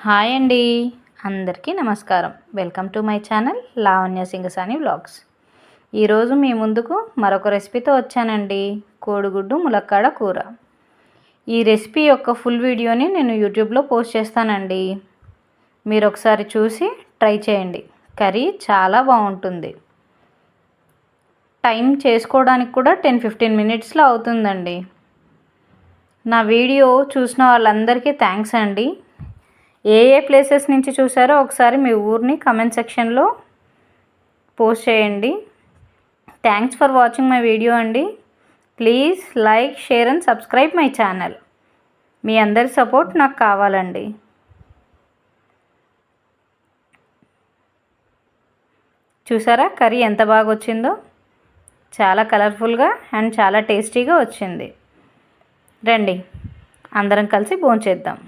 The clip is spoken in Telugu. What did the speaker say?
హాయ్ అండి, అందరికీ నమస్కారం. Welcome to my channel Lavanya Singasani vlogs. ఈరోజు మీ ముందుకు మరొక రెసిపీతో వచ్చానండి. కోడిగుడ్డు ములక్కాడ కూర. ఈ రెసిపీ యొక్క ఫుల్ వీడియోని నేను యూట్యూబ్లో పోస్ట్ చేస్తానండి. మీరు ఒకసారి చూసి ట్రై చేయండి. కర్రీ చాలా బాగుంటుంది. టైం చేసుకోవడానికి కూడా 10-15 మినిట్స్లో అవుతుందండి. నా వీడియో చూసిన వాళ్ళందరికీ థ్యాంక్స్ అండి. ఏ ప్లేసెస్ నుంచి చూసారో ఒకసారి మీ ఊరిని కమెంట్ సెక్షన్లో పోస్ట్ చేయండి. Thanks for watching my video అండి. Please like, share and subscribe my channel. మీ అందరి సపోర్ట్ నాకు కావాలండి. చూసారా కర్రీ ఎంత బాగా వచ్చిందో? చాలా కలర్ఫుల్గా అండ్ చాలా టేస్టీగా వచ్చింది. రండి అందరం కలిసి భోంచేద్దాం.